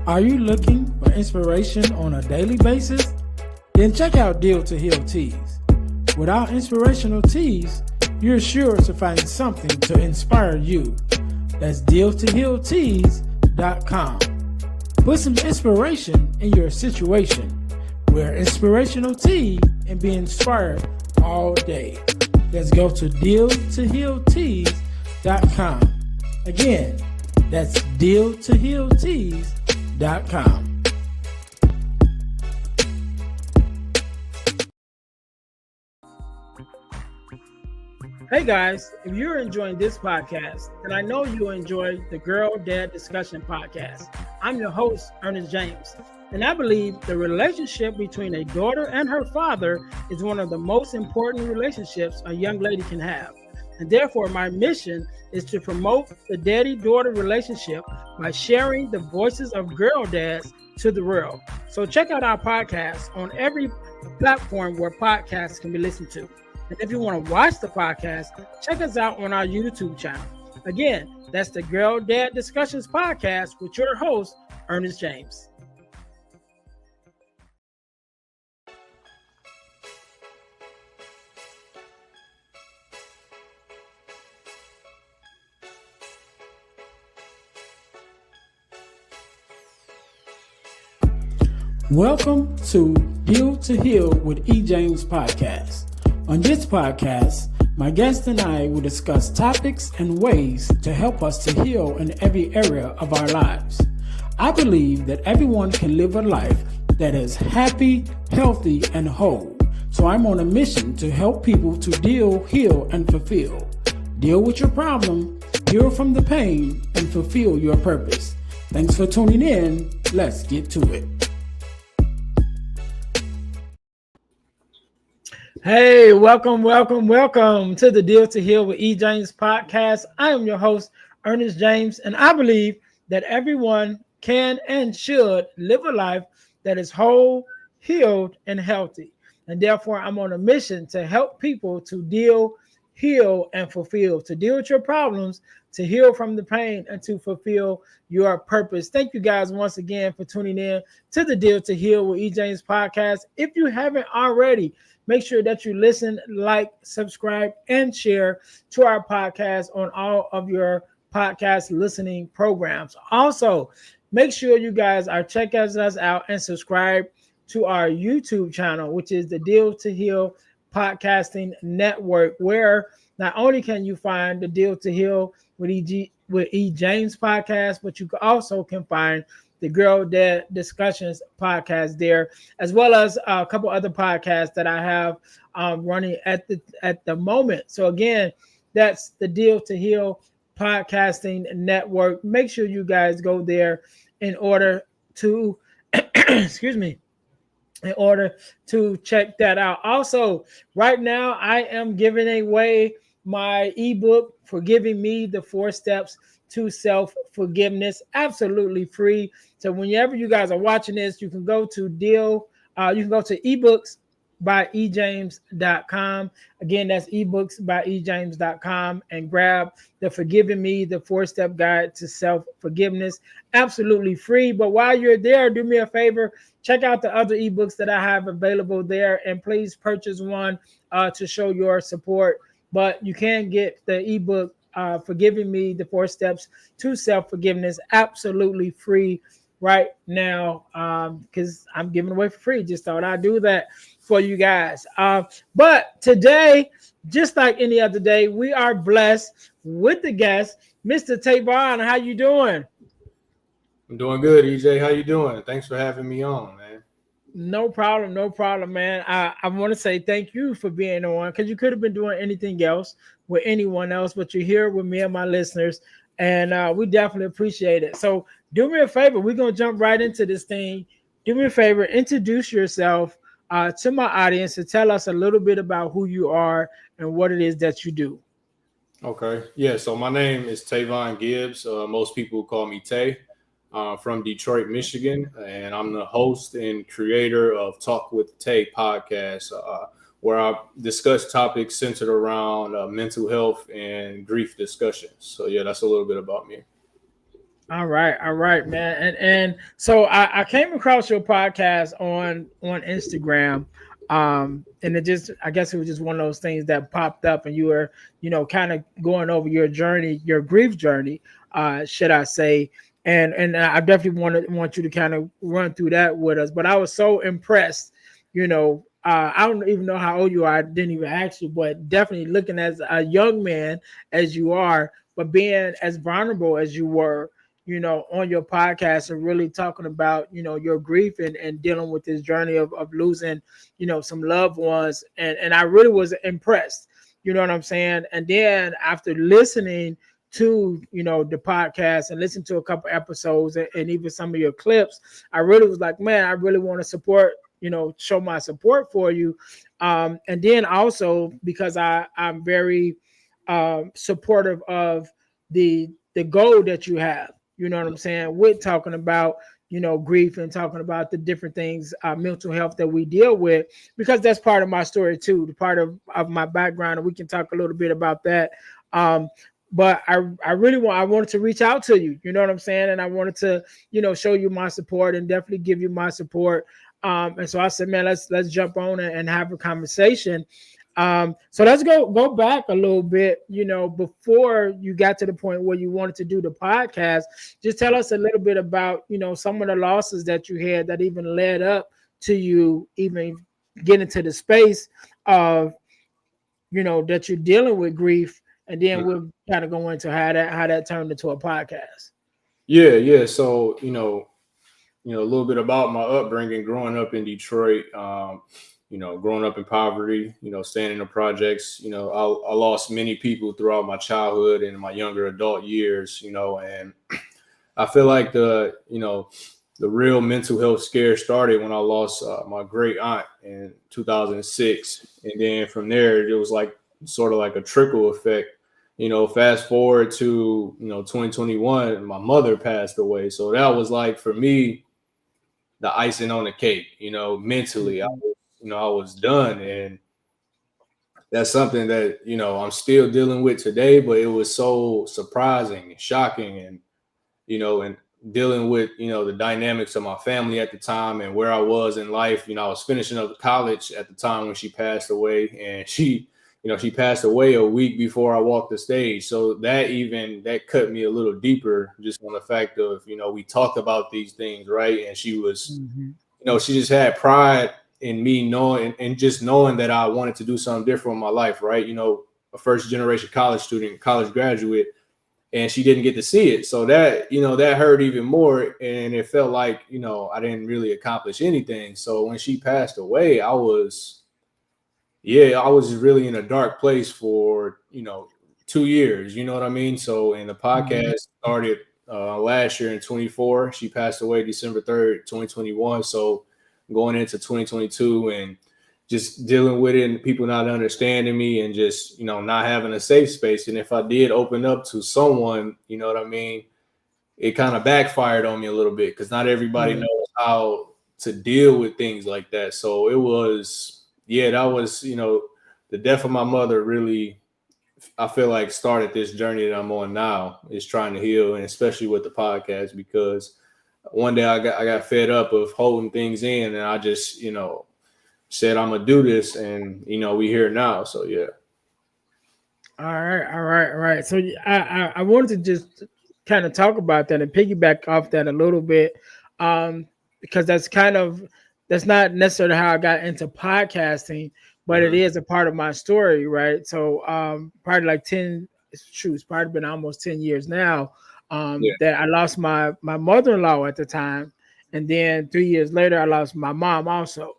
Are you looking for inspiration on a daily basis? Then check out Deal to Heal Teas. With our inspirational teas, you're sure to find something to inspire you. That's dealtohealteas.com. Put some inspiration in your situation. Wear inspirational tea and be inspired all day. Let's go to dealtohealteas.com. Again, that's dealtohealteas.com. Hey guys, if you're enjoying this podcast, then I know you enjoy the Girl Dad Discussion podcast. I'm your host, Ernest James, and I believe the relationship between a daughter and her father is one of the most important relationships a young lady can have. And therefore, my mission is to promote the daddy-daughter relationship by sharing the voices of girl dads to the world. So check out our podcast on every platform where podcasts can be listened to. And if you want to watch the podcast, check us out on our YouTube channel. Again, that's the Girl Dad Discussions podcast with your host, Ernest James. Welcome to Deal to Heal with E. James podcast. On this podcast, my guest and I will discuss topics and ways to help us to heal in every area of our lives. I believe that everyone can live a life that is happy, healthy, and whole. So I'm on a mission to help people to deal, heal, and fulfill. Deal with your problem, heal from the pain, and fulfill your purpose. Thanks for tuning in. Let's get to it. Hey, welcome to the Deal to Heal with E. James podcast. I am your host, Ernest James, and I believe that everyone can and should live a life that is whole, healed, and healthy. And therefore, I'm on a mission to help people to deal, heal, and fulfill, to deal with your problems, to heal from the pain, and to fulfill your purpose. Thank you guys once again for tuning in to the Deal to Heal with E. James podcast. If you haven't already, make sure that you listen, like, subscribe, and share to our podcast on all of your podcast listening programs. Also, make sure you guys are checking us out and subscribe to our YouTube channel, which is the Deal to Heal Podcasting Network, where not only can you find the Deal to Heal with E. James podcast, but you also can find the Girl Dad Discussions podcast there, as well as a couple other podcasts that I have running at the moment. So again, that's the Deal to Heal Podcasting Network. Make sure you guys go there in order to, in order to check that out. Also, right now, I am giving away my ebook, Forgiving Me, the 4 Steps to Self-Forgiveness, absolutely free. So whenever you guys are watching this, you can go to ebooks by ejames.com. Again, that's ebooks by ejames.com, and grab the Forgiving Me, the 4-step guide to self-forgiveness, absolutely free. But while you're there, do me a favor, check out the other ebooks that I have available there, and please purchase one to show your support. But you can get the ebook Forgiving Me, the 4 Steps to Self-Forgiveness, absolutely free right now, because I'm giving away for free. Just thought I'd do that for you guys. But today, just like any other day, we are blessed with the guest, Mr. Tavon. How you doing? I'm doing good, EJ. How you doing? Thanks for having me on, man. No problem, man. I want to say thank you for being on, because you could have been doing anything else with anyone else, but you're here with me and my listeners, and we definitely appreciate it. So do me a favor. We're going to jump right into this thing. Do me a favor. Introduce yourself to my audience and tell us a little bit about who you are and what it is that you do. Okay. Yeah, so my name is Tavon Gibbs. Most people call me Tay. From Detroit, Michigan, and I'm the host and creator of Talk with Tay podcast, where I discuss topics centered around mental health and grief discussions. So yeah, that's a little bit about me. All right, man. And so I came across your podcast on Instagram. And it just, I guess it was just one of those things that popped up, and you were, kind of going over your journey, your grief journey, should I say. And I definitely want you to kind of run through that with us. But I was so impressed, I don't even know how old you are. I didn't even ask you, but definitely looking as a young man as you are, but being as vulnerable as you were, on your podcast, and really talking about, your grief, and dealing with this journey of losing, some loved ones. And I really was impressed. You know what I'm saying? And then after listening to, the podcast, and listen to a couple episodes, and even some of your clips, I really was like, man, I really want to support, show my support for you. And then also because I'm very supportive of the goal that you have, you know what I'm saying, with talking about, grief, and talking about the different things, mental health that we deal with, because that's part of my story too, the part of my background, and we can talk a little bit about that. But I really I wanted to reach out to you, you know what I'm saying, and I wanted to, show you my support, and definitely give you my support. And so I said, man, let's jump on and have a conversation. So let's go back a little bit, before you got to the point where you wanted to do the podcast. Just tell us a little bit about, some of the losses that you had that even led up to you even getting to the space of, that you're dealing with grief, and then we'll kind of go into how that turned into a podcast. Yeah. So a little bit about my upbringing, growing up in Detroit. Growing up in poverty, staying in the projects. I lost many people throughout my childhood and my younger adult years. And I feel like the real mental health scare started when I lost my great aunt in 2006, and then from there it was like sort of like a trickle effect. Fast forward to 2021, my mother passed away, so that was like for me the icing on the cake. Mentally, Mhm. I was done, and that's something that I'm still dealing with today. But it was so surprising and shocking, and dealing with the dynamics of my family at the time and where I was in life. I was finishing up college at the time when she passed away, and she passed away a week before I walked the stage. So that cut me a little deeper, just on the fact of we talked about these things, right? And she was, Mhm. she just had pride in me knowing, and just knowing that I wanted to do something different in my life, right? A first generation college student, college graduate, and she didn't get to see it. So that hurt even more. And it felt like, I didn't really accomplish anything. So when she passed away, I was really in a dark place for, 2 years, you know what I mean? So, and the Mhm. podcast started last year in 24. She passed away December 3rd, 2021. So going into 2022 and just dealing with it, and people not understanding me, and just, not having a safe space. And if I did open up to someone, you know what I mean, it kind of backfired on me a little bit, because not everybody Yeah. knows how to deal with things like that. So it was, that was, the death of my mother really, I feel like, started this journey that I'm on now, is trying to heal, and especially with the podcast, because one day I got fed up of holding things in, and I just, said I'm gonna do this, and we here now. So yeah. All right. So I wanted to just kind of talk about that and piggyback off that a little bit, because that's not necessarily how I got into podcasting, but it Hmm. is a part of my story, right? So probably like it's probably been almost 10 years now, Yeah. that I lost my mother-in-law at the time, and then 3 years later I lost my mom also,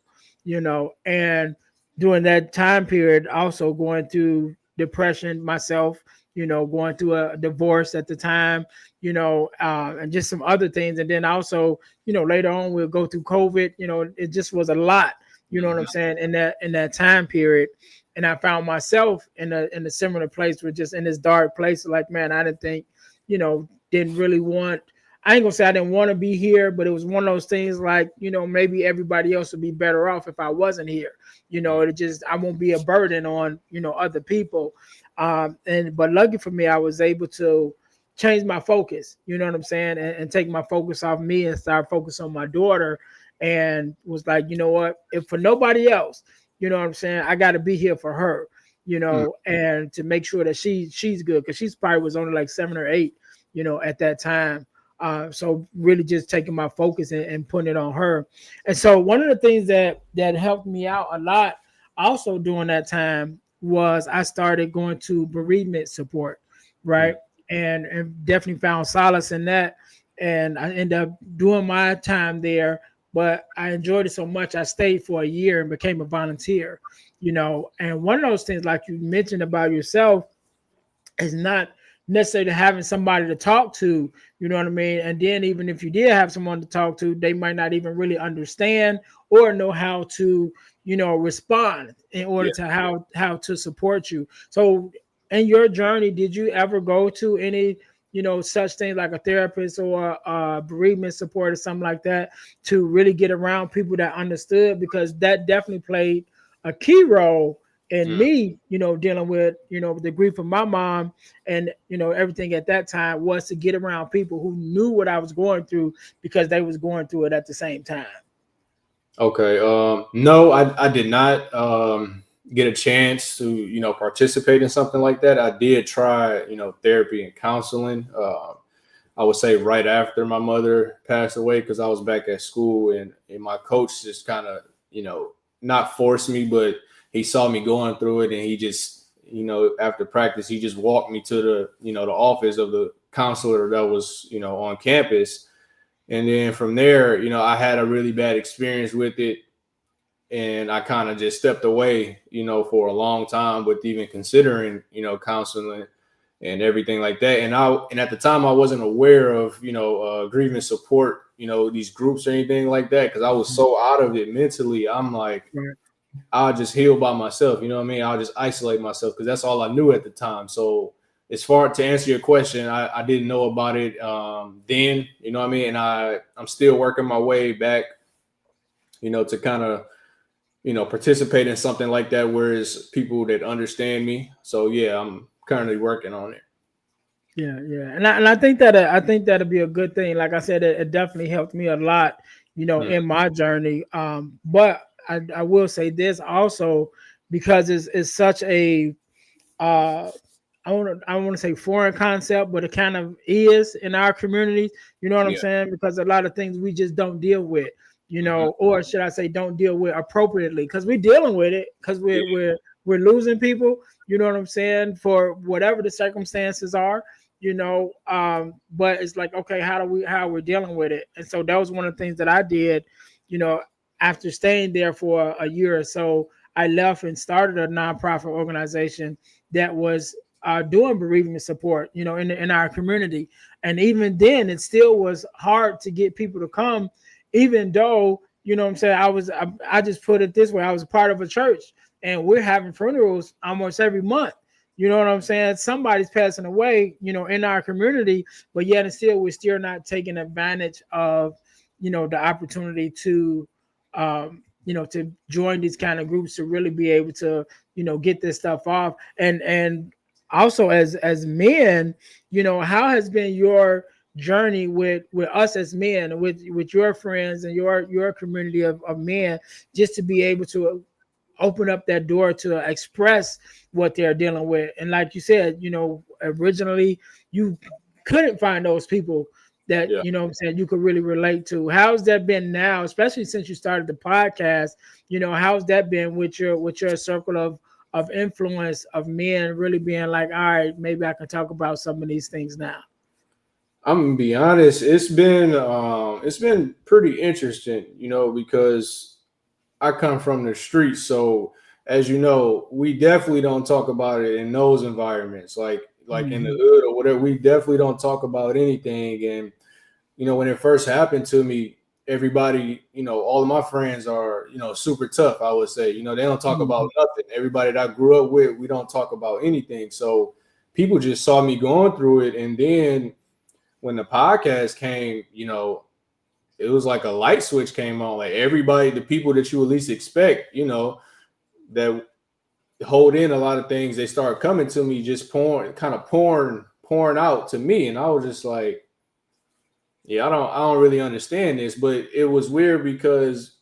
and during that time period also going through depression myself, going through a divorce at the time, and just some other things. And then also, later on we'll go through COVID. It just was a lot, you know what I'm Hmm. saying, in that time period. And I found myself in a similar place, with just in this dark place, like, man, I didn't think, didn't really want, I ain't gonna say I didn't want to be here, but it was one of those things like, maybe everybody else would be better off if I wasn't here. It just, I won't be a burden on, other people. And but lucky for me, I was able change my focus, you know what I'm saying, and take my focus off me and start focus on my daughter, and was like, you know what, if for nobody else, you know what I'm saying, I got to be here for her, Mm. and to make sure that she's good, because she's probably was only like 7 or 8, at that time. So really just taking my focus and putting it on her. And so one of the things that helped me out a lot also during that time was I started going to bereavement support, right? Mm. And definitely found solace in that. And I ended up doing my time there, but I enjoyed it so much I stayed for a year and became a volunteer, And one of those things, like you mentioned about yourself, is not necessarily having somebody to talk to, you know what I mean? And then even if you did have someone to talk to, they might not even really understand or know how to, respond in order Yeah. to how to support you. So in your journey, did you ever go to any, such things like a therapist or bereavement support or something like that to really get around people that understood? Because that definitely played a key role in Mm. me, dealing with, the grief of my mom, and everything at that time was to get around people who knew what I was going through because they was going through it at the same time. Okay. No, I did not get a chance to, participate in something like that. I did try, therapy and counseling. I would say right after my mother passed away, because I was back at school, and my coach just kind of, not forced me, but he saw me going through it, and he just, after practice, he just walked me to the, the office of the counselor that was, on campus. And then from there, I had a really bad experience with it, and I kind of just stepped away, for a long time with even considering, counseling and everything like that. And at the time I wasn't aware of, grievance support, these groups or anything like that, because I was so out of it mentally. I'm like, Right. I'll just heal by myself. You know what I mean? I'll just isolate myself because that's all I knew at the time. So as far to answer your question, I didn't know about it then, you know what I mean? And I'm still working my way back, to kind of, participate in something like that, whereas people that understand me. So yeah, I'm currently working on it. Yeah, and I think that I think that'll be a good thing. Like I said, it definitely helped me a lot, Mm. in my journey. But I will say this also, because it's such a uh I want to say foreign concept, but it kind of is in our community. You know what I'm Yeah. saying? Because a lot of things we just don't deal with, Hmm. or should I say, don't deal with appropriately, because we're dealing with it because Yeah. we're losing people. You know what I'm saying? For whatever the circumstances are, but it's like, okay, how we're dealing with it. And so that was one of the things that I did, you know, after staying there for a year or so. I left and started a nonprofit organization that was doing bereavement support, in our community. And even then, it still was hard to get people to come, even though, what I'm saying, I just put it this way, I was a part of a church, and we're having funerals almost every month. You know what I'm saying? Somebody's passing away, in our community, but yet and still, we're still not taking advantage of, the opportunity to, to join these kind of groups to really be able to, get this stuff off. And also as men, how has been your journey with us as men, with your friends and your community of men, just to be able to open up that door to express what they're dealing with? And like you said, originally you couldn't find those people that, Yeah. what I'm saying, you could really relate to. How's that been now, especially since you started the podcast? How's that been with your circle of influence of men really being like, all right, maybe I can talk about some of these things now? I'm gonna be honest. It's been pretty interesting, because I come from the streets. So as you know, we definitely don't talk about it in those environments, like in the Mhm. hood or whatever. We definitely don't talk about anything. And when it first happened to me, everybody, all of my friends are, super tough, I would say. They don't talk about Mhm. nothing. Everybody that I grew up with, we don't talk about anything. So people just saw me going through it. And then when the podcast came, it was like a light switch came on. Like everybody, the people that you at least expect, that hold in a lot of things, they start coming to me, just pouring pouring out to me, and I was just like, yeah, I don't really understand this. But it was weird because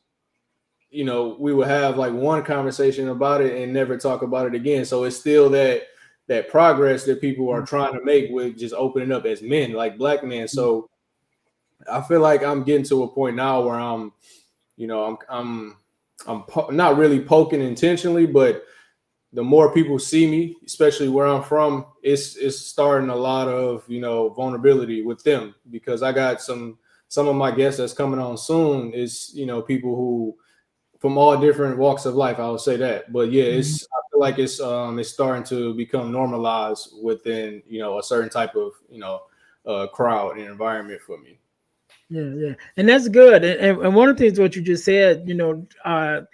we would have like one conversation about it and never talk about it again. So it's still that progress that people are trying to make with just opening up as men, like black men. So I feel like I'm getting to a point now where I'm not really poking intentionally, but the more people see me, especially where I'm from, it's starting a lot of vulnerability with them, because I got some of my guests that's coming on soon is people who from all different walks of life. I would say that, but yeah, I feel like it's starting to become normalized within a certain type of crowd and environment for me. Yeah, and that's good. And one of the things what you just said,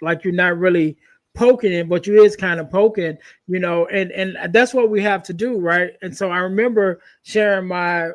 like you're not really poking it, but you is kind of poking, and that's what we have to do, right? And so I remember sharing my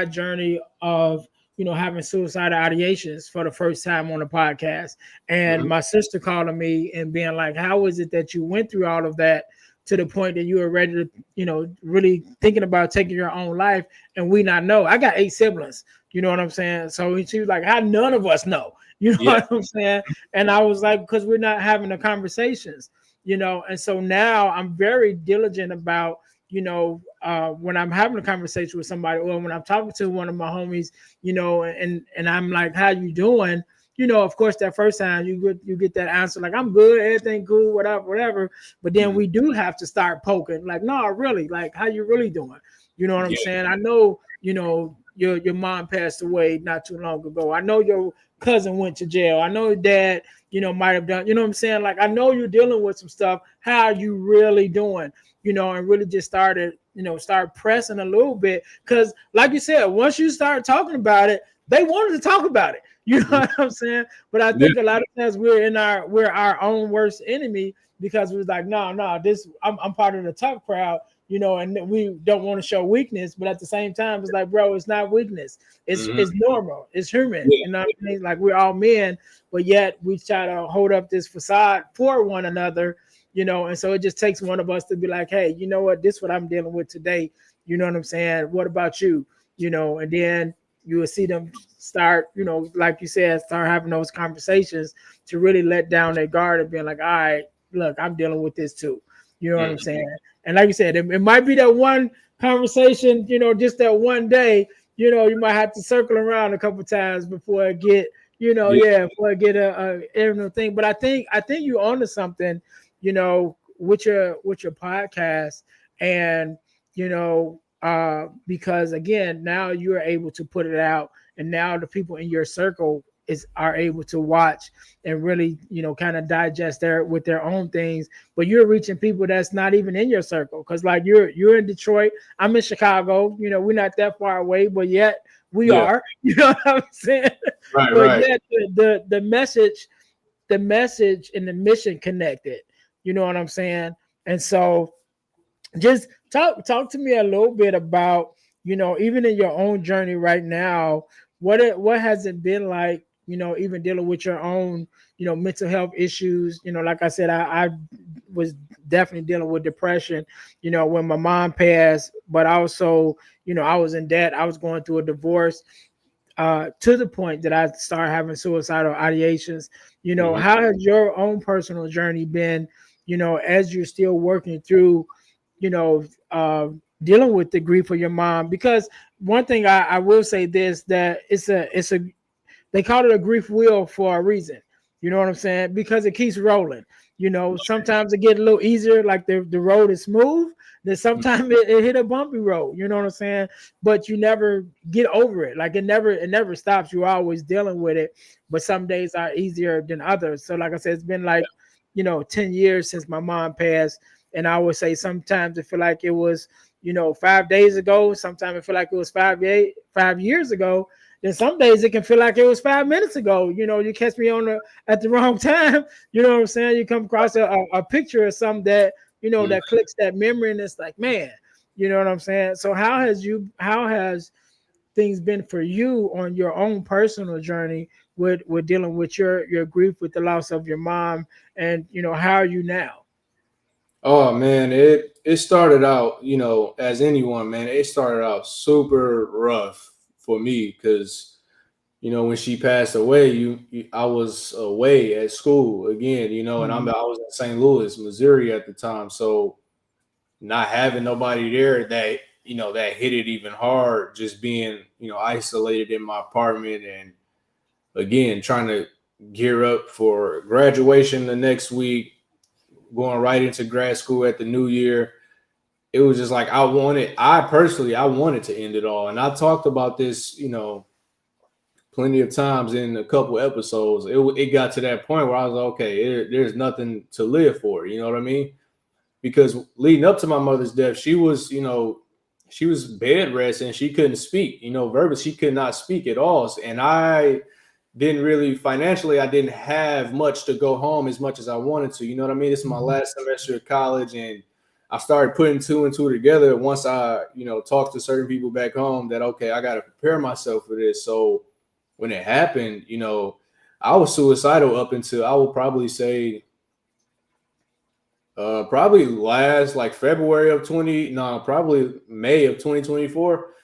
journey of having suicidal ideations for the first time on the podcast, and Mhm. my sister calling me and being like, "How is it that you went through all of that?" To the point that you were ready to, really thinking about taking your own life, and we not know. I got 8 siblings, you know what I'm saying? So she was like, how none of us know, you know Yeah. what I'm saying? And I was like, because we're not having the conversations, and so now I'm very diligent about, when I'm having a conversation with somebody, or when I'm talking to one of my homies, and I'm like, how you doing? Of course, that first time you get that answer like, I'm good, everything cool, whatever. But then Mhm. we do have to start poking, like, no, really, like, how you really doing? You know what I'm Yeah. saying? I know, your mom passed away not too long ago. I know your cousin went to jail. I know your dad, might have done, you know what I'm saying? Like, I know you're dealing with some stuff. How are you really doing? And really just start pressing a little bit. Cause like you said, once you start talking about it, they wanted to talk about it. You know Mhm. what I'm saying? But I Yeah. think a lot of times we're our own worst enemy, because we're like, no, this I'm part of the tough crowd, and we don't want to show weakness. But at the same time, it's like, bro, it's not weakness. Mhm. It's normal. It's human. Yeah. You know what I mean? Like, we're all men, but yet we try to hold up this facade for one another, and so it just takes one of us to be like, hey, you know what? This is what I'm dealing with today. You know what I'm saying? What about you? And then you will see them start, like you said, start having those conversations to really let down their guard and being like, all right, look, I'm dealing with this too. You know what I'm Mhm. saying? And like you said, it might be that one conversation, just that one day, you might have to circle around a couple times before it get, Yeah. yeah, before it get a every thing. But I think you onto something, with your podcast, and because again, now you're able to put it out, and now the people in your circle are able to watch and really, kind of digest with their own things. But you're reaching people that's not even in your circle, because like you're in Detroit, I'm in Chicago, we're not that far away, but yet we Yeah. are, you know what I'm saying? Right. But Right. yet the message and the mission connected, you know what I'm saying? And so just talk to me a little bit about, even in your own journey right now, what has it been like, even dealing with your own, mental health issues. Like I said, I was definitely dealing with depression, when my mom passed, but also, I was in debt, I was going through a divorce, to the point that I started having suicidal ideations. Mhm. How has your own personal journey been, as you're still working through, you know, dealing with the grief of your mom? Because one thing I will say this, that it's a they call it a grief wheel for a reason. You know what I'm saying? Because it keeps rolling. Sometimes it get a little easier, like the road is smooth. Then sometimes it hit a bumpy road. You know what I'm saying? But you never get over it. Like it never stops. You're always dealing with it. But some days are easier than others. So like I said, it's been like 10 years since my mom passed, and I would say sometimes it feel like it was 5 days ago. Sometimes it feel like it was 5 years ago. Then some days it can feel like it was 5 minutes ago. You catch me at the wrong time. You know what I'm saying? You come across a picture or something that Mhm. that clicks that memory, and it's like, man, you know what I'm saying? So how has things been for you on your own personal journey with dealing with your grief with the loss of your mom, and how are you now? Oh man, it started out, as anyone, man, it started out super rough for me because when she passed away, I was away at school again, and Mhm. I was in St. Louis, Missouri at the time, so not having nobody there that hit it even hard, just being isolated in my apartment, and again trying to gear up for graduation the next week, going right into grad school at the new year. It was just like I wanted to end it all. And I talked about this, plenty of times in a couple episodes. It got to that point where I was like, okay, there's nothing to live for. You know what I mean? Because leading up to my mother's death, she was bed rest and she couldn't speak, verbally, she could not speak at all. And I didn't really financially, I didn't have much to go home as much as I wanted to. You know what I mean? This is my last semester of college, and I started putting two and two together once I, talked to certain people back home that, okay, I got to prepare myself for this. So when it happened, I was suicidal up until I would probably say, probably last like February of 20, no, probably May of 2024.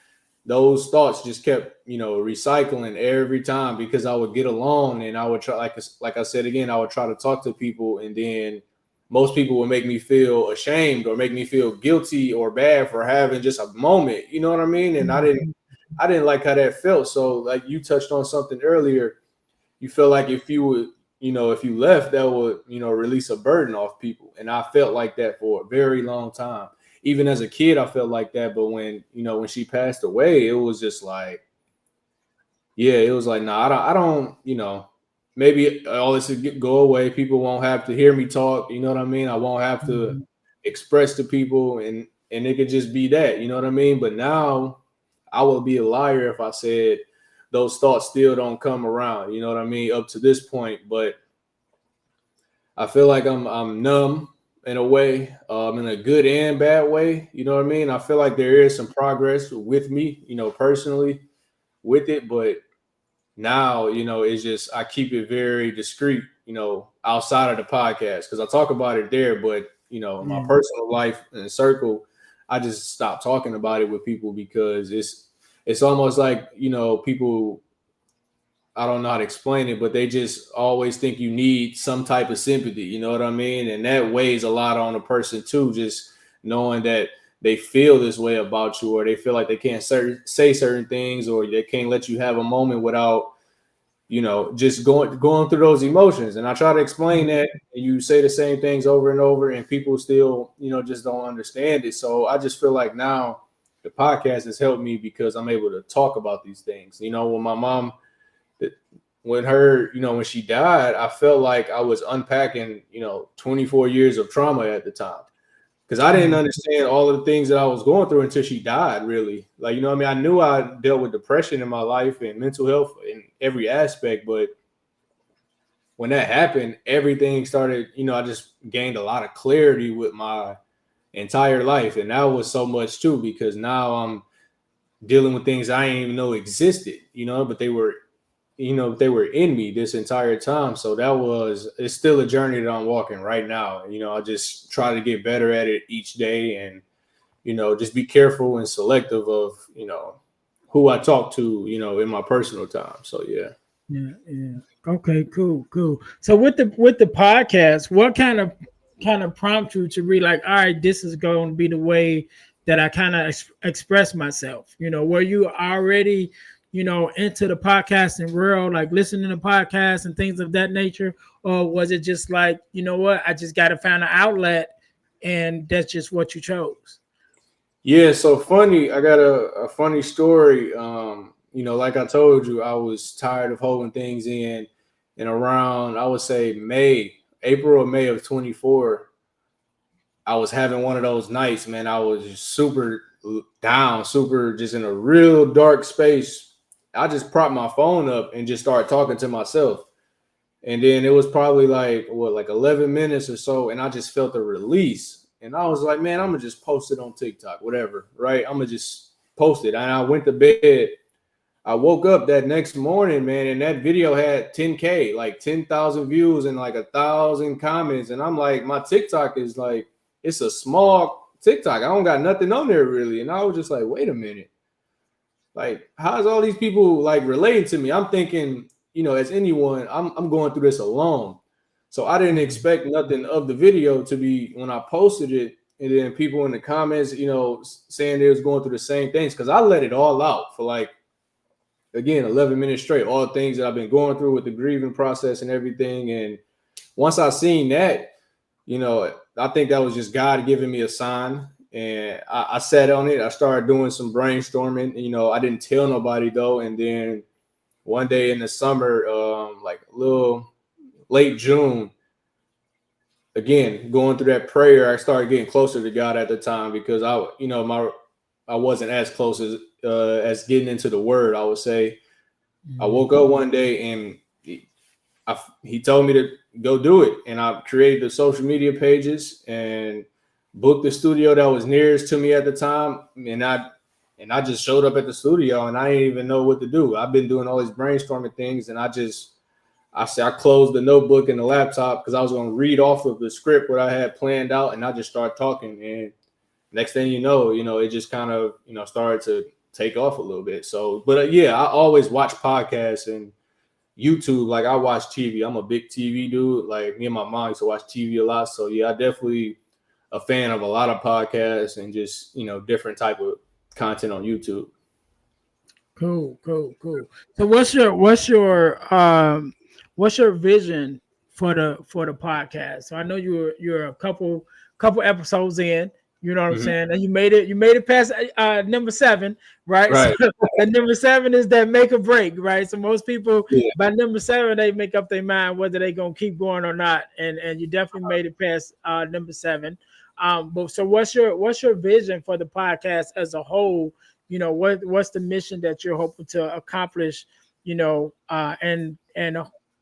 Those thoughts just kept, recycling every time because I would get alone and I would try, like I said again, I would try to talk to people, and then most people would make me feel ashamed or make me feel guilty or bad for having just a moment. You know what I mean? And I didn't like how that felt. So like you touched on something earlier, you feel like if you would, if you left, that would, release a burden off people. And I felt like that for a very long time. Even as a kid, I felt like that. But when she passed away, it was just like, yeah, it was like, nah, I don't, maybe all this would go away. People won't have to hear me talk. You know what I mean? I won't have to express to people, and it could just be that. You know what I mean? But now, I would be a liar if I said those thoughts still don't come around. You know what I mean? Up to this point, but I feel like I'm numb in a way, in a good and bad way. You know what I mean? I feel like there is some progress with me, personally with it, but now, it's just I keep it very discreet, outside of the podcast because I talk about it there, but in my Yeah. personal life and circle, I just stop talking about it with people because it's almost like people, I don't know how to explain it, but they just always think you need some type of sympathy. You know what I mean? And that weighs a lot on a person too, just knowing that they feel this way about you, or they feel like they can't say certain things, or they can't let you have a moment without, just going through those emotions. And I try to explain that, and you say the same things over and over, and people still, just don't understand it. So I just feel like now the podcast has helped me because I'm able to talk about these things. When my mom, when she died, I felt like I was unpacking, 24 years of trauma at the time. Because I didn't understand all of the things that I was going through until she died, really. Like, what I mean? I knew I dealt with depression in my life and mental health in every aspect, but when that happened, everything started, I just gained a lot of clarity with my entire life. And that was so much too, because now I'm dealing with things I didn't even know existed, but they were in me this entire time. So it's still a journey that I'm walking right now. I just try to get better at it each day, and, just be careful and selective of, who I talk to, in my personal time. So, yeah. Yeah, yeah. Okay, cool, cool. So with the podcast, what kind of prompt you to be like, all right, this is going to be the way that I kind of express myself? Were you already, into the podcasting world, like listening to podcasts and things of that nature, or was it just like, what, I just got to find an outlet, and that's just what you chose? Yeah, so funny. I got a funny story. Like I told you, I was tired of holding things in, and around, I would say April or May of 24, I was having one of those nights, man. I was just super down, super just in a real dark space. I just propped my phone up and just started talking to myself. And then it was probably like 11 minutes or so, and I just felt a release. And I was like, man, I'm gonna just post it on TikTok, whatever, right? I'm gonna just post it. And I went to bed. I woke up that next morning, man, and that video had 10K, like 10,000 views and like 1,000 comments. And I'm like, my TikTok is like, it's a small TikTok. I don't got nothing on there really. And I was just like, wait a minute. Like, how's all these people like relating to me? I'm thinking, as anyone, I'm going through this alone. So I didn't expect nothing of the video to be when I posted it, and then people in the comments, saying they was going through the same things, because I let it all out for like, again, 11 minutes straight, all things that I've been going through with the grieving process and everything. And once I seen that, I think that was just God giving me a sign. And I sat on it. I started doing some brainstorming. I didn't tell nobody though. And then one day in the summer, like a little late June, again, going through that prayer, I started getting closer to God at the time, because I wasn't as close as getting into the word, I would say. I woke up one day and he told me to go do it. And I created the social media pages and booked the studio that was nearest to me at the time. And I just showed up at the studio, and I didn't even know what to do. I've been doing all these brainstorming things, and I closed the notebook and the laptop, because I was going to read off of the script what I had planned out, and I just started talking. And next thing you know, it just kind of, started to take off a little bit. So, but yeah, I always watch podcasts and YouTube. Like, I watch TV. I'm a big TV dude. Like, me and my mom used to watch TV a lot. So yeah, I definitely a fan of a lot of podcasts and just, different type of content on YouTube. Cool. So what's your vision for the podcast? So I know you're a couple episodes in, you know what I'm saying? And you made it past number 7, right? Right. So, and number 7 is that make or break, right? So most people by number 7 they make up their mind whether they're gonna keep going or not. And you definitely made it past number 7. But so what's your vision for the podcast as a whole? What's the mission that you're hoping to accomplish? And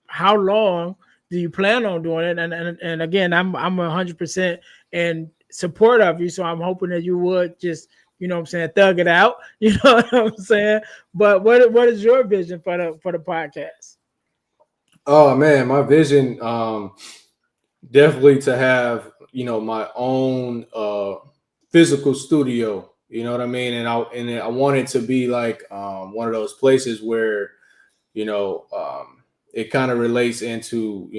how long do you plan on doing it? And again, I'm 100% in support of you, so I'm hoping that you would just, thug it out. You know what I'm saying? But what is your vision for the podcast? Oh man, my vision, definitely to have, my own physical studio. You know what I mean? And I want it to be like one of those places where, it kind of relates into,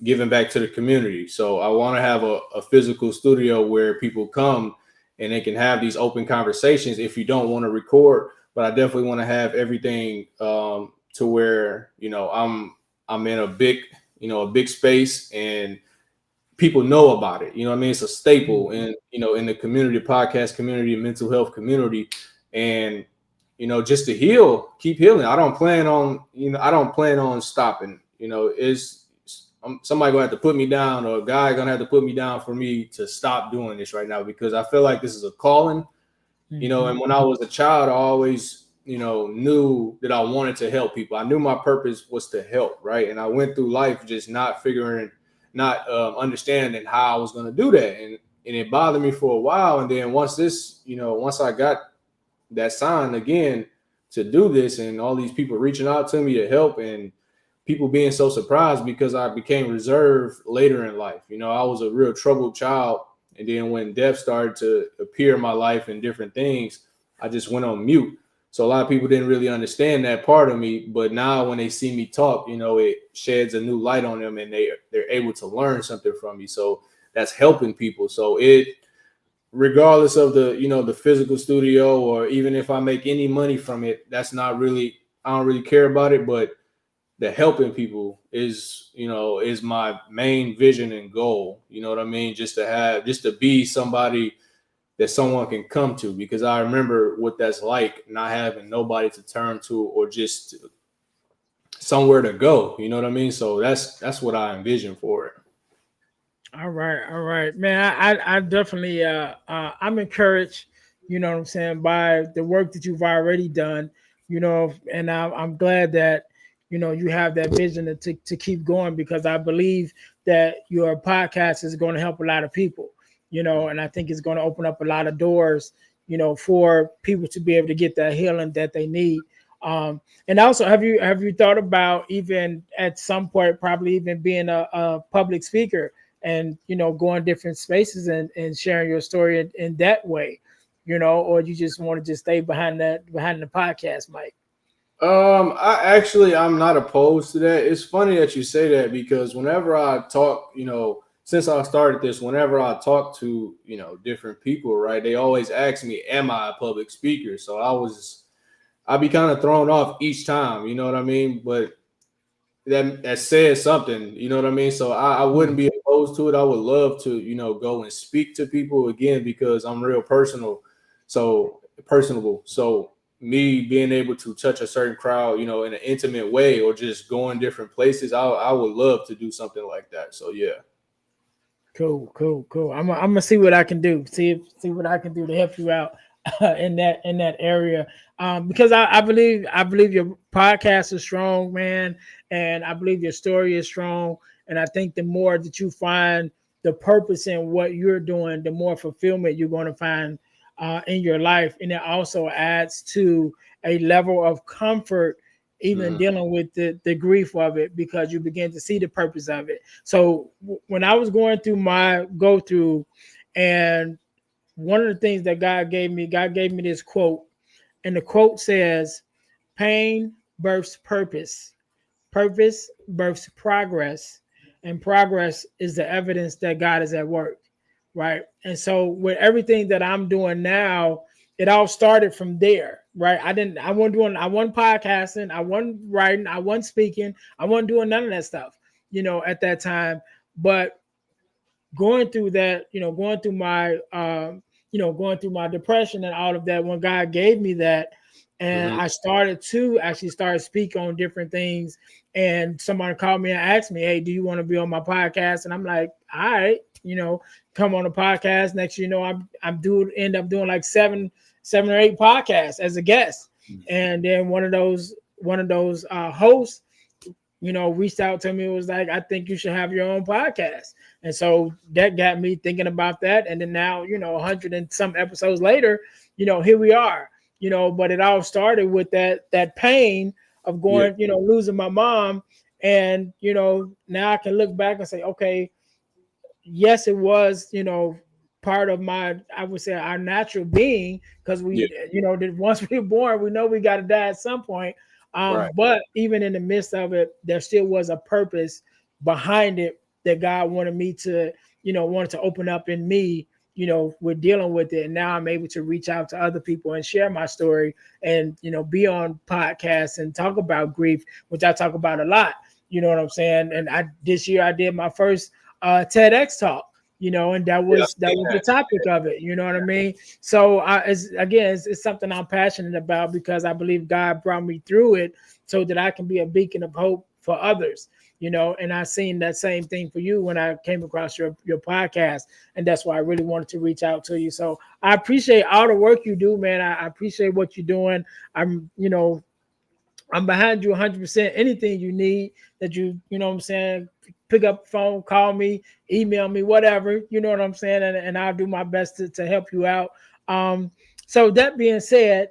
giving back to the community. So I want to have a physical studio where people come and they can have these open conversations if you don't want to record. But I definitely want to have everything to where, I'm in a big space and people know about it. You know what I mean? It's a staple in the community, podcast community, mental health community. And, just to keep healing. I don't plan on stopping. Somebody gonna have to put me down, or a guy gonna have to put me down for me to stop doing this right now, because I feel like this is a calling. And when I was a child, I always, knew that I wanted to help people. I knew my purpose was to help, right? And I went through life just not understanding how I was going to do that. And it bothered me for a while. And then once I got that sign again to do this, and all these people reaching out to me to help, and people being so surprised because I became reserved later in life. I was a real troubled child. And then when death started to appear in my life and different things, I just went on mute. So a lot of people didn't really understand that part of me. But now when they see me talk, it sheds a new light on them, and they're able to learn something from me. So that's helping people. So regardless of the physical studio, or even if I make any money from it, I don't really care about it. But the helping people is my main vision and goal. You know what I mean? Just to be somebody that someone can come to, because I remember what that's like, not having nobody to turn to, or just somewhere to go. You know what I mean? So that's what I envision for it. All right, man. I definitely I'm encouraged, you know what I'm saying, by the work that you've already done, and I'm glad that you have that vision to keep going, because I believe that your podcast is going to help a lot of people, and I think it's going to open up a lot of doors, for people to be able to get that healing that they need. And also, have you thought about, even at some point, probably even being a public speaker and going different spaces and sharing your story in that way, or you just want to just stay behind the podcast mic? I'm not opposed to that. It's funny that you say that because whenever I talk, since I started this, whenever I talk to, different people, right, they always ask me, am I a public speaker? So I'd be kind of thrown off each time, you know what I mean? But that says something, you know what I mean? So I wouldn't be opposed to it. I would love to, go and speak to people again because I'm real personable. So me being able to touch a certain crowd, in an intimate way or just going different places, I would love to do something like that. So yeah. Cool. I'm gonna see what I can do. See what I can do to help you out in that area. Because I believe your podcast is strong, man, and I believe your story is strong. And I think the more that you find the purpose in what you're doing, the more fulfillment you're going to find in your life, and it also adds to a level of comfort even Mhm. dealing with the grief of it, because you begin to see the purpose of it. So when I was going through my go through, and one of the things that God gave me this quote, and the quote says, pain births purpose, purpose births progress, and progress is the evidence that God is at work, right? And so with everything that I'm doing now, it all started from there, right? I wasn't podcasting, I wasn't writing, I wasn't speaking, I wasn't doing none of that stuff, at that time. But going through that, going through my depression and all of that, when God gave me that, and Mhm. I started to actually start speak on different things, and somebody called me and asked me, hey, do you want to be on my podcast? And I'm like, all right, come on the podcast. Next, I'm doing end up doing like seven or eight podcasts as a guest. And then one of those hosts, reached out to me and was like, I think you should have your own podcast. And so that got me thinking about that. And then now, 100 and some episodes later, here we are, but it all started with that pain of Yeah. going, losing my mom. And, now I can look back and say, okay, yes, it was, part of I would say, our natural being, because Yeah. that once we're born, we know we got to die at some point. Right. But even in the midst of it, there still was a purpose behind it that God wanted me to, wanted to open up in me. We're dealing with it. And now I'm able to reach out to other people and share my story and, be on podcasts and talk about grief, which I talk about a lot. You know what I'm saying? And this year I did my first TEDx talk, and that Yeah. was the topic of it. You know what I mean? So it's something I'm passionate about, because I believe God brought me through it so that I can be a beacon of hope for others. And I seen that same thing for you when I came across your podcast, and that's why I really wanted to reach out to you. So I appreciate all the work you do, man. I appreciate what you're doing. I'm behind you 100%. Anything you need that you know what I'm saying, pick up the phone, call me, email me, whatever, you know what I'm saying, and I'll do my best to help you out. Um, so that being said,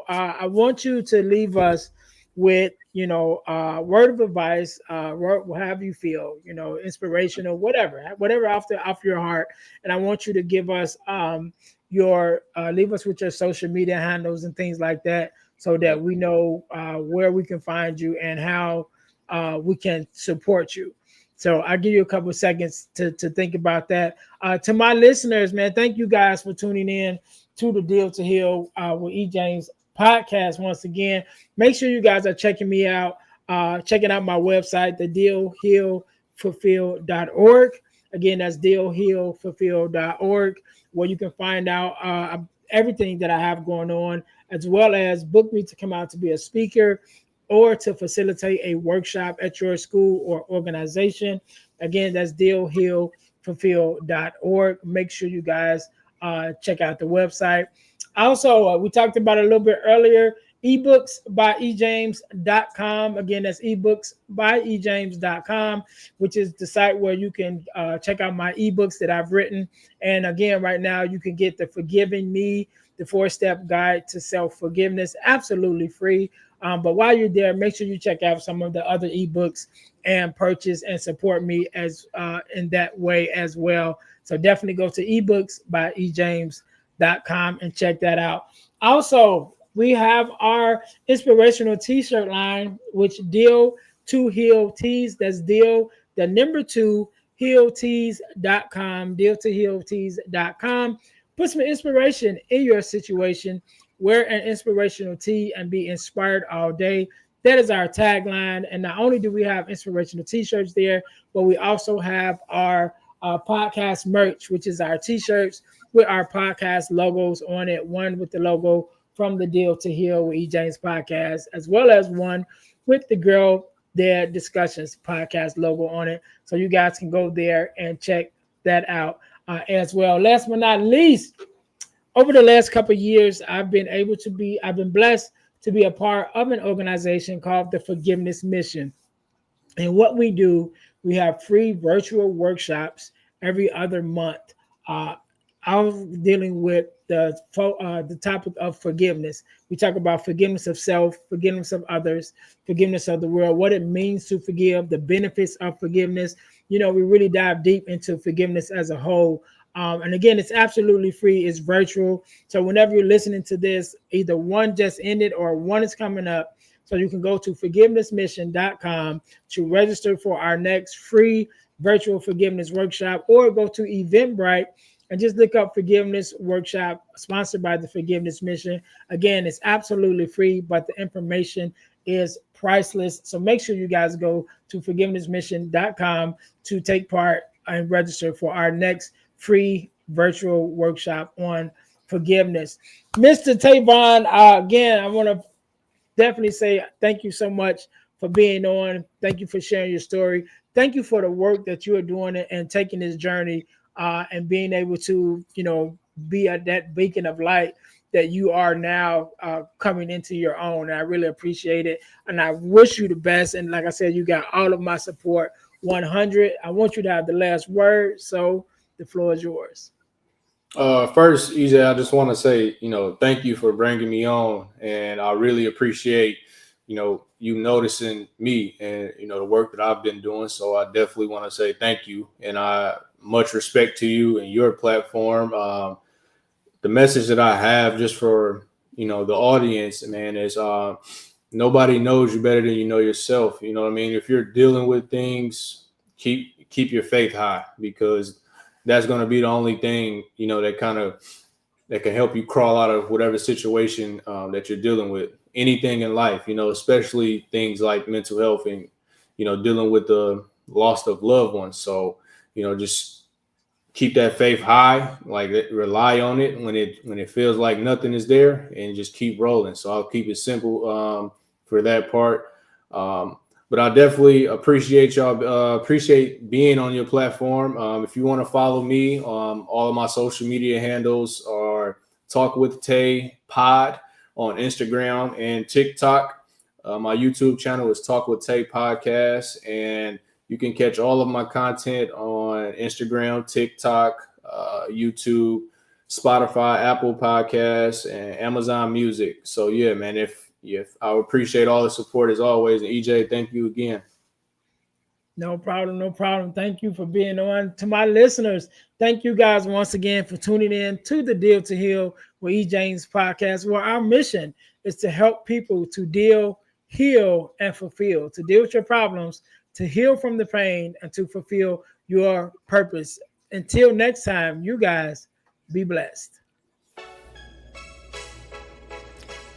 I want you to leave us with, word of advice, however you feel, inspirational, whatever off your heart. And I want you to give us your leave us with your social media handles and things like that, so that we know where we can find you and how we can support you. So I'll give you a couple of seconds to think about that. To my listeners, man, thank you guys for tuning in to the Deal to Heal with E. James podcast once again. Make sure you guys are checking me out, checking out my website, the dealhealfulfill.org. Again, that's dealhealfulfill.org, where you can find out everything that I have going on, as well as book me to come out to be a speaker or to facilitate a workshop at your school or organization. Again, that's dealhealfulfill.org. Make sure you guys check out the website. Also, we talked about it a little bit earlier, ebooks by ejames.com. Again, that's ebooks by ejames.com, which is the site where you can check out my ebooks that I've written. And again, right now you can get the Forgiving Me, the 4-step guide to self-forgiveness, absolutely free. But while you're there, make sure you check out some of the other ebooks and purchase and support me as in that way as well. So definitely go to ebooks by ejames.com and check that out. Also, we have our inspirational t-shirt line, which Deal to Heal Tees. That's Deal, the number 2, healtees.com, dealtohealtees.com. Put some inspiration in your situation. Wear an inspirational tee and be inspired all day. That is our tagline. And not only do we have inspirational t-shirts there, but we also have our podcast merch, which is our t-shirts with our podcast logos on it. One with the logo from the Deal to Heal with E. James podcast, as well as one with the Girl Their Discussions podcast logo on it. So you guys can go there and check that out as well. Last but not least, over the last couple of years, I've been blessed to be a part of an organization called the Forgiveness Mission. And what we do, we have free virtual workshops every other month. I'm dealing with the topic of forgiveness. We talk about forgiveness of self, forgiveness of others, forgiveness of the world, what it means to forgive, the benefits of forgiveness. We really dive deep into forgiveness as a whole. And again, it's absolutely free. It's virtual. So whenever you're listening to this, either one just ended or one is coming up. So you can go to forgivenessmission.com to register for our next free virtual forgiveness workshop, or go to Eventbrite and just look up Forgiveness Workshop sponsored by the Forgiveness Mission. Again, it's absolutely free, but the information is priceless. So make sure you guys go to forgivenessmission.com to take part and register for our next free virtual workshop on forgiveness. Mr. Tavon, again, I want to definitely say thank you so much for being on. Thank you for sharing your story. Thank you for the work that you are doing and taking this journey and being able to, be that beacon of light that you are now coming into your own. And I really appreciate it. And I wish you the best. And like I said, you got all of my support, 100. I want you to have the last word. So the floor is yours. First, EJ, I just want to say, thank you for bringing me on. And I really appreciate, you noticing me and, the work that I've been doing. So I definitely want to say thank you. And I much respect to you and your platform. The message that I have just for, the audience, man, is nobody knows you better than you know yourself. You know what I mean? If you're dealing with things, keep your faith high, because that's going to be the only thing, that can help you crawl out of whatever situation that you're dealing with. Anything in life, especially things like mental health and, dealing with the loss of loved ones. So, just keep that faith high, like rely on it when it feels like nothing is there, and just keep rolling. So I'll keep it simple for that part. But I definitely appreciate y'all. Appreciate being on your platform. If you want to follow me, all of my social media handles are Talk with Tay Pod on Instagram and TikTok. My YouTube channel is Talk with Tay Podcast, and you can catch all of my content on Instagram, TikTok, YouTube, Spotify, Apple Podcasts, and Amazon Music. So yeah, man, if I would appreciate all the support as always. And EJ, thank you again. No problem. Thank you for being on. To my listeners, thank you guys once again for tuning in to the Deal to Heal with E. James podcast, where our mission is to help people to deal, heal, and fulfill, to deal with your problems, to heal from the pain, and to fulfill your purpose. Until next time, you guys be blessed.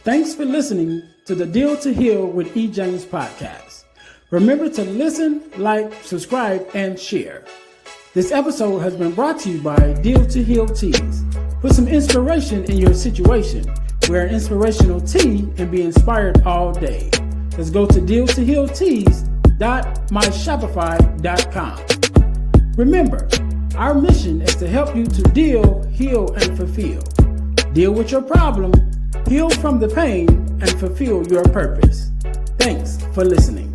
Thanks for listening to the Deal to Heal with E. James podcast. Remember to listen, like, subscribe, and share. This episode has been brought to you by Deal to Heal Tees. Put some inspiration in your situation. Wear an inspirational tee and be inspired all day. Let's go to dealtohealtees.myshopify.com. Remember, our mission is to help you to deal, heal, and fulfill. Deal with your problem, heal from the pain, and fulfill your purpose. Thanks for listening.